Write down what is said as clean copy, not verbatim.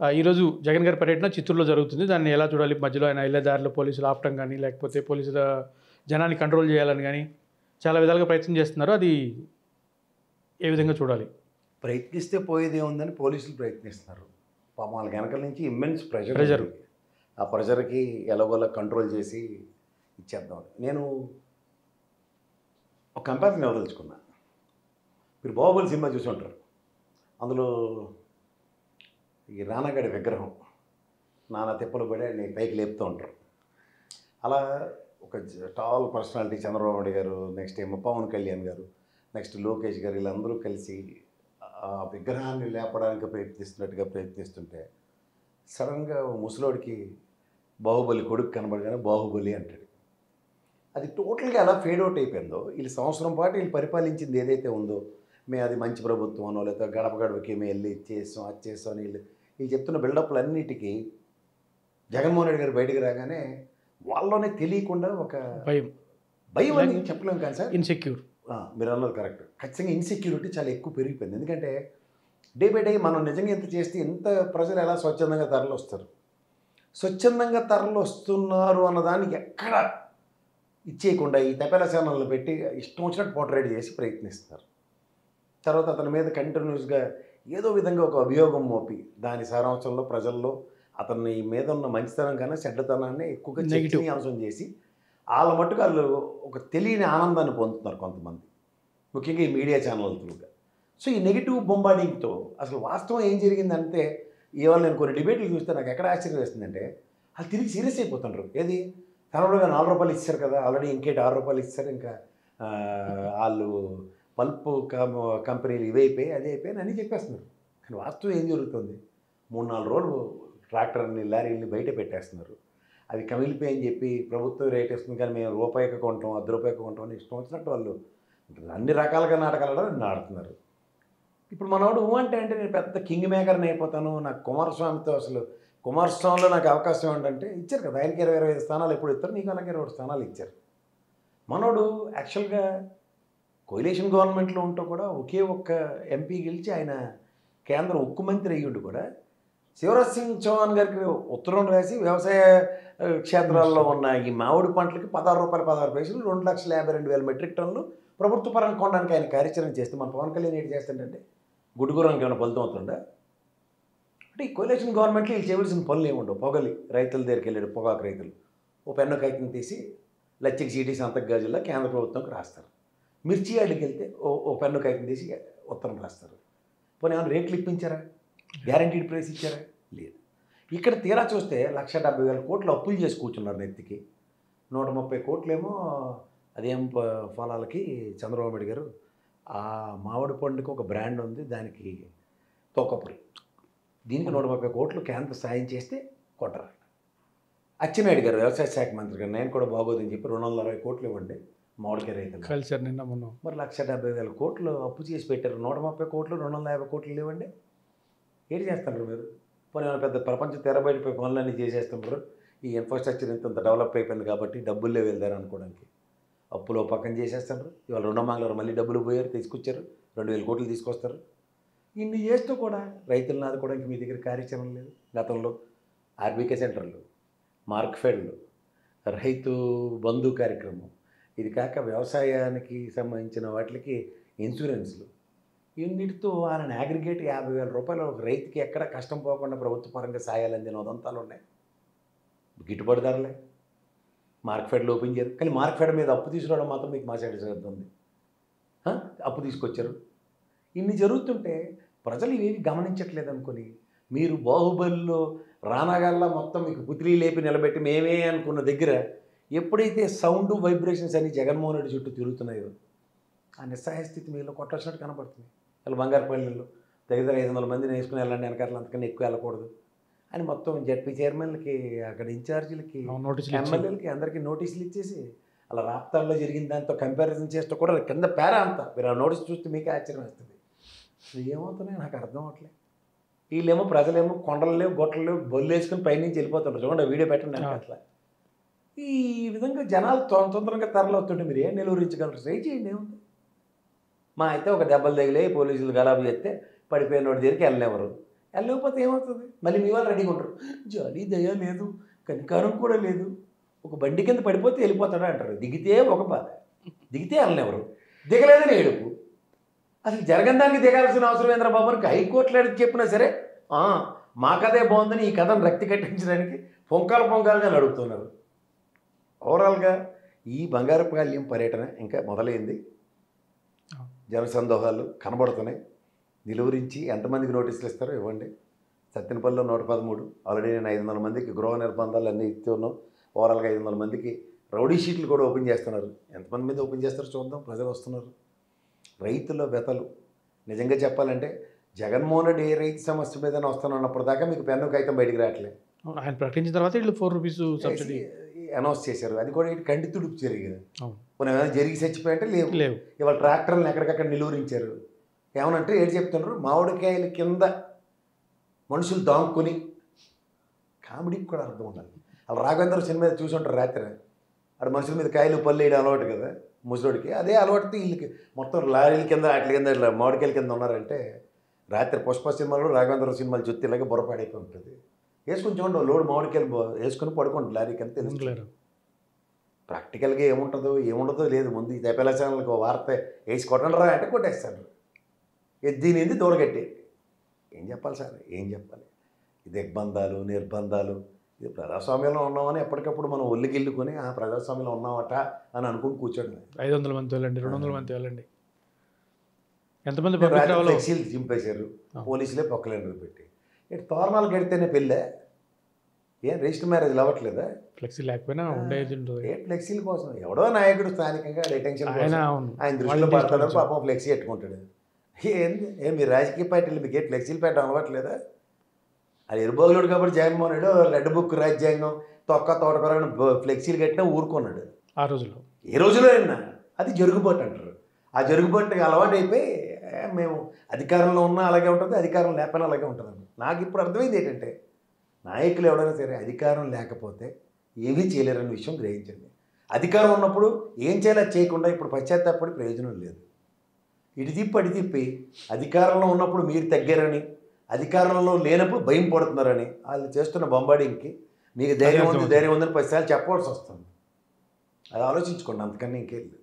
ఈరోజు జగన్ గారి పర్యటన చిత్తూరులో జరుగుతుంది. దాన్ని ఎలా చూడాలి? మధ్యలో ఆయన ఎళ్ళే దారిలో పోలీసులు ఆపటం గానీ, లేకపోతే పోలీసుల జనాన్ని కంట్రోల్ చేయాలని గానీ, చాలా విధాలుగా ప్రయత్నం చేస్తున్నారు. అది ఏ విధంగా చూడాలి? ప్రయత్నిస్తే పోయేదేముందని పోలీసులు ప్రయత్నిస్తున్నారు. పాపం వాళ్ళ వెనకాల నుంచి ఇమ్మెన్స్ ప్రెషర్ ప్రెషర్. ఉంది. ఆ ప్రెషర్‌కి ఎలాగోలా కంట్రోల్ చేసి ఇచ్చేద్దాం. నేను ఒక కంపారిజన్ ఇవ్వదలుచుకున్నా. మీరు 'బాహుబలి' సినిమా చూసి ఉంటారు. అందులో ఈ రానాగాడి విగ్రహం నానా తిప్పలు పడి ఆయన్ని పైకి లేపుతూ ఉంటారు. అలా ఒక టాల్ పర్సనాలిటీ చంద్రబాబు నాయుడు గారు, నెక్స్ట్ ఏమో పవన్ కళ్యాణ్ గారు, నెక్స్ట్ లోకేష్ గారు వీళ్ళందరూ కలిసి ఆ విగ్రహాన్ని లేపడానికి ప్రయత్నిస్తుంటే సడన్గా ముసలోడికి బాహుబలి కొడుకు కనబడగానే బాహుబలి అంటాడు. అది టోటల్గా ఎలా ఫేడ్ అవుట్ అయిపోయిందో, వీళ్ళు సంవత్సరం పాటు వీళ్ళు పరిపాలించింది ఏదైతే ఉందో, మేము అది మంచి ప్రభుత్వం అనో లేకపోతే గడప గడపకి మేము వెళ్ళి ఇది చేసాం అది చేసాం అని వీళ్ళు చెప్తున్న బిల్డప్లన్నిటికీ జగన్మోహన్ రెడ్డి గారు బయటకు రాగానే వాళ్ళలోనే తెలియకుండా ఒక భయం, భయం అని చెప్పలేము కానీ సార్, ఇన్‌సెక్యూర్. మీరు అన్నది కరెక్ట్. ఖచ్చితంగా ఇన్సెక్యూరిటీ చాలా ఎక్కువ పెరిగిపోయింది. ఎందుకంటే డే బై డే మనం నిజంగా ఎంత చేస్తే ఎంత ప్రజలు ఎలా స్వచ్ఛందంగా తరలి వస్తారు, స్వచ్ఛందంగా తరలి వస్తున్నారు అన్నదానికి ఎక్కడ ఇచ్చేయకుండా ఈ తపేలా ఛానళ్ళు పెట్టి ఇష్టం వచ్చినట్టు పోర్ట్రేట్ చేసి ప్రయత్నిస్తారు. తర్వాత అతని మీద కంటిన్యూస్గా ఏదో విధంగా ఒక అభియోగం మోపి దాని సారాంశంలో ప్రజల్లో అతని మీద ఉన్న మంచితనం కన్నా చెడ్డతనాన్ని ఎక్కువగా చర్చనీయాంశం చేసి వాళ్ళ మట్టుకు వాళ్ళు ఒక తెలియని ఆనందాన్ని పొందుతున్నారు కొంతమంది, ముఖ్యంగా ఈ మీడియా ఛానల్ త్రూగా. సో ఈ నెగిటివ్ బొంబార్డింగ్తో అసలు వాస్తవం ఏం జరిగిందంటే, ఇవాళ నేను కొన్ని డిబేట్లు చూస్తే నాకు ఎక్కడ ఆశ్చర్యం వేస్తుందంటే, వాళ్ళు తిరిగి సీరియస్ అయిపోతుంటారు. ఏది తనలోగా ₹4 ఇచ్చారు కదా, ఆల్రెడీ ఇంకేటి ₹6 ఇచ్చారు, ఇంకా వాళ్ళు పల్ప్ కంపెనీలు ఇవైపోయి అదే అయిపోయి అని చెప్పేస్తున్నారు. కానీ వాస్తవం ఏం జరుగుతుంది? 3-4 రోజులు ట్రాక్టర్ని లారీని బయట పెట్టేస్తున్నారు. అవి కమిలిపోయి చెప్పి ప్రభుత్వం రేట్ ఇస్తుంది కానీ మేము రూపాయికి కొంటాం, ₹10 కొంటాం అని ఇష్టం వచ్చినట్టు వాళ్ళు అన్ని రకాలుగా నాటకాలు ఆడుతున్నారు. ఇప్పుడు మనోడు అంటే నేను పెద్ద కింగ్ మేకర్ని అయిపోతాను, నాకు కుమారస్వామితో అసలు కుమారస్వామిలో నాకు అవకాశం ఏంటంటే ఇచ్చారు కదా, ఆయనకి 20-25 స్థానాలు ఎప్పుడు ఇస్తారు, నీకు అలాగే 20 స్థానాలు ఇచ్చారు. మనోడు యాక్చువల్గా కోయిలేషన్ గవర్నమెంట్లో ఉంటూ కూడా ఒకే ఒక్క ఎంపీ గెలిచి ఆయన కేంద్ర ఉక్కు మంత్రి అయ్యుండి కూడా శివరాజ్ సింగ్ చౌహాన్ గారికి ఉత్తరం రాసి వ్యవసాయ క్షేత్రాల్లో ఉన్న ఈ మామిడి పంటలకి ₹16.16 2,52,000 మెట్రిక్ టన్నులు ప్రభుత్వ పరంగా కొనడానికి ఆయన కార్యాచరణ చేస్తే మన పవన్ కళ్యాణ్ ఏంటి చేస్తుంటే గుడ్డుగురానికి ఏమైనా ఫలితం అవుతుందా? అంటే ఈ కోయిలేషన్ గవర్నమెంట్లో వీళ్ళు చేయవలసిన పనులు ఏముండవు. పొగలి రైతుల దగ్గరికి వెళ్ళాడు, పొగాకు రైతులు ఓ పెన్ను కాగితం తీసి లచ్చికి చీటీ సంతక గాజుల్లో కేంద్ర ప్రభుత్వంకి రాస్తారు. మిర్చి యార్డుకి వెళ్తే ఓ పెన్ను కాగితం తీసి ఉత్తరం రాస్తారు. పోనీ ఏమైనా రేట్లు ఇప్పించారా? గ్యారంటీడ్ ప్రైస్ ఇచ్చారా? లేదు. ఇక్కడ తీరా చూస్తే 1,70,000 కోట్లు అప్పులు చేసి కూర్చున్నారు నెత్తికి. 130 కోట్లేమో అదేం ఫలాలకి చంద్రబాబు నాయుడు గారు ఆ మామిడి పండుగ ఒక బ్రాండ్ ఉంది, దానికి తోకపురి, దీనికి 130 కోట్లు కేంద్ర సాయం చేస్తే కొట్టరు. అచ్చెన్నాయుడు గారు వ్యవసాయ శాఖ మంత్రి గారు నేను కూడా బాగోదని చెప్పి 260 కోట్లు ఇవ్వండి మామిడికాయ రైతులు కలిసారు నిన్న మొన్న. మరి 170,000 కోట్లు అప్పు చేసి పెట్టారు, 130 కోట్లు 250 కోట్లు ఇవ్వండి, ఏంటి చేస్తున్నారు మీరు? పోనీ పెద్ద ప్రపంచం తెరబడిపోయి పనులన్నీ చేసేస్తున్నారు, ఈ ఇన్ఫ్రాస్ట్రక్చర్ ఇంత డెవలప్ అయిపోయింది కాబట్టి డబ్బులే వెళ్తారు అనుకోవడానికి అప్పులో పక్కన చేసేస్తారు. ఇవాళ రుణమాగలరు మళ్ళీ డబ్బులు పోయారు, తీసుకొచ్చారు, 2,000 కోట్లు తీసుకొస్తారు. ఇన్ని చేస్తూ కూడా రైతులను ఆదుకోవడానికి మీ దగ్గర కార్యాచరణ లేదు. గతంలో ఆర్బీకే సెంటర్లు, మార్క్ఫెడ్లు, రైతు బంధు కార్యక్రమం, ఇది కాక వ్యవసాయానికి సంబంధించిన వాటికి ఇన్సూరెన్స్లు, ఇన్నిటితో వాళ్ళని అగ్రిగేట్ ₹50,000 ఒక రైతుకి ఎక్కడ కష్టం పోకుండా ప్రభుత్వ పరంగా సాయాలు అందిన ఉదంతాలు ఉన్నాయి. గిట్టుబాటు ధరలే. మార్క్ఫెడ్లు ఓపెన్ చేయరు, కానీ మార్క్ఫెడ్ మీద అప్పు తీసుకురావడం మాత్రం మీకు మా సైడ్ శ్రద్ధ ఉంది. అప్పు తీసుకొచ్చారు. ఇన్ని జరుగుతుంటే ప్రజలు ఇవేవి గమనించట్లేదు అనుకొని మీరు బాహుబలిలో రానాగాల్లా మొత్తం మీకు పుత్రి లేపి నిలబెట్టి మేమే అనుకున్న దగ్గర ఎప్పుడైతే సౌండ్ వైబ్రేషన్స్ అని జగన్మోహన్ రెడ్డి చుట్టూ తిరుగుతున్నాయో ఆ నిస్సహాయ స్థితి మీలో కొట్టొచ్చినట్టు కనపడుతుంది. వాళ్ళు బంగారుపల్లిలో దగ్గర 500 మందిని వేసుకుని వెళ్ళండి, వెనకాల అంతకన్నా ఎక్కువ వెళ్ళకూడదు అని మొత్తం జడ్పీ చైర్మన్లకి, అక్కడ ఇన్ఛార్జీలకి, ఎమ్మెల్యేలకి అందరికీ నోటీసులు ఇచ్చేసి అలా రాప్తాల్లో జరిగిన దాంతో కంపారిజన్ చేస్తూ కూడా కింద పేరా అంతా మీరు ఆ నోటీస్ చూస్తే మీకే ఆశ్చర్యం వేస్తుంది. ఏమవుతున్నాయి నాకు అర్థం అవ్వట్లేదు. వీళ్ళేమో ప్రజలేమో కొండలు లేవు, గొట్టలు లేవు, బొల్లు వేసుకుని పైనుంచి వెళ్ళిపోతుంటారు. చూడండి వీడియో పెట్టండి అట్లా. ఈ విధంగా జనాలు తొందరగా తరలవుతుంటే మీరు ఏం నిలువరించగలరు? ట్రై చేయండి, ఏముంది. మా అయితే ఒక దెబ్బలు తగిలే పోలీసులు గలాబు చేస్తే పడిపోయినోడి దగ్గరికి వెళ్ళనివ్వరు, వెళ్ళకపోతే ఏమవుతుంది? మళ్ళీ మీ వాళ్ళు రెడీగా ఉంటారు. జాలి దయ లేదు, కనికారం కూడా లేదు, ఒక బండి కింద పడిపోతే వెళ్ళిపోతాడా అంటారు. దిగితే ఒక బాధ, దిగితే వెళ్ళనెవరు, దిగలేదని ఏడుపు. అసలు జరగని దానికి దిగాల్సిన అవసరం ఏంద్ర బాబు అని హైకోర్టులో చెప్పినా సరే మా కథే బాగుందని ఈ కథను రక్తి కట్టించడానికి పొంకాలుగా నడుపుతున్నారు. ఓవరాల్గా ఈ బంగారపాళ్యం పర్యటన ఇంకా మొదలైంది. జనసందోహాలు కనబడుతున్నాయి. నిలువరించి ఎంతమందికి నోటీసులు ఇస్తారో ఇవ్వండి. సత్తెనపల్లిలో 113, ఆల్రెడీ నేను 500 మందికి గృహ నిర్బంధాలు అన్నీ ఇస్తూ ఉన్నాం. ఓవరాల్గా 500 మందికి రౌడీ షీట్లు కూడా ఓపెన్ చేస్తున్నారు. ఎంతమంది మీద ఓపెన్ చేస్తారో చూద్దాం. ప్రజలు వస్తున్నారు. రైతుల వ్యతలు నిజంగా చెప్పాలంటే జగన్మోహన్ రెడ్డి ఏ రైతు సమస్య మీద వస్తానన్నప్పుడు దాకా మీకు పెన్ను కాగితం బయటికి రావట్లేదు. ఆయన ప్రకటించిన తర్వాత వీళ్ళు 4 రూపీస్ సబ్సిడీ అనౌన్స్ చేశారు. అది కూడా కంటి తుడుపు జరిగింది. అవును. మనం ఏమైనా జరిగి చచ్చిపోయంటే లేవు. ఇవాళ ట్రాక్టర్లను ఎక్కడికక్కడ నిలువరించారు. ఏమనంటే ఏంటి చెప్తున్నారు, మామిడికాయల కింద మనుషులు దాంకుని. కామెడీకి కూడా అర్థం ఉండాలి. వాళ్ళు రాఘవేంద్ర సినిమా చూసి ఉంటారు. రాత్రి అక్కడ మనుషుల మీద కాయలు పళ్ళు వేయడం అలవాటు కదా ముసలోడికి. అదే అలవాటుతో వీళ్ళకి మొత్తం లారీల కింద వాటి కింద ఇట్లా మామిడికాయల కింద ఉన్నారంటే రాత్రి పుష్ప సినిమాలు రాఘవేంద్ర సినిమాలు చూస్తే ఇలాగే బుర్రపాడైపోయి ఉంటుంది. వేసుకుని చూడండి, లోడ్ మామిడికాయలు వేసుకుని పడుకోండి లారీ కింద. తెలుసు ప్రాక్టికల్గా ఏముండదో లేదు. ముందు ఈ తెపల ఛానల్కి వార్త వేసి కొట్టండి రా అంటే కొట్టేస్తారు. దీనింది దూడగట్టి ఏం చెప్పాలి సార్, ఏం చెప్పాలి? ఈ దిగ్బంధాలు నిర్బంధాలు. ఇది ప్రజాస్వామ్యంలో ఉన్నామని ఎప్పటికప్పుడు మనం ఒళ్ళిగిల్లుకొని ప్రజాస్వామ్యంలో ఉన్నామట అని అనుకుని కూర్చోండి. 500 మంది వెళ్ళండి, 200 మంది వెళ్ళండి. ఎంతమంది ఫ్లెక్సీలు చింపేశారు పోలీసులే పొక్కలేండి పెట్టి. ఇటు తోరణాలు కడితేనే పెళ్ళే, ఏం రిజిస్టర్ మ్యారేజ్లు అవ్వట్లేదా? ఫ్లెక్సీ లేకపోయినా ఏ ఫ్లెక్సీల కోసం ఎవడో నాయకుడు స్థానికంగా డెటెన్షన్ ఆయన దృష్టిలో పడతాడు, పాపం ఫ్లెక్సీ పెట్టుకుంటాడు. ఏం మీరు రాజకీయ పార్టీలు మీకు ఫ్లెక్సీలు పెట్టడం అలవాట్లేదా? అది ఎరుబోగులుడు కాబట్టి జగన్మోహన్ రెడ్డి రెడ్ బుక్ రాజ్యాంగం తోటకూర ఫ్లెక్సీలు కట్టినా ఊరుకున్నాడు ఆ రోజులో. ఏ రోజులో అయినా అది జరుగుబాటు అంటారు. ఆ జరుగుబాటుకి అలవాటు అయిపోయి మేము అధికారంలో ఉన్నా అలాగే ఉంటుంది, అధికారం లేకపోయినా అలాగే ఉంటుందండి. నాకు ఇప్పుడు అర్థమైంది ఏంటంటే నాయకులు ఎవరైనా సరే అధికారం లేకపోతే ఏమీ చేయలేరనే విషయం గ్రహించండి. అధికారం ఉన్నప్పుడు ఏం చేయాలో చేయకుండా ఇప్పుడు పశ్చాత్తాపడి ప్రయోజనం లేదు. ఇటు తిప్పి అధికారంలో ఉన్నప్పుడు మీరు తగ్గారని, అధికారంలో లేనప్పుడు భయం పడుతున్నారని వాళ్ళు చేస్తున్న బొంబాడింగ్కి మీకు ధైర్యం ఉందని 10 సార్లు చెప్పవలసి వస్తుంది. అది ఆలోచించుకోండి, అంతకన్నా ఇంకేం లేదు.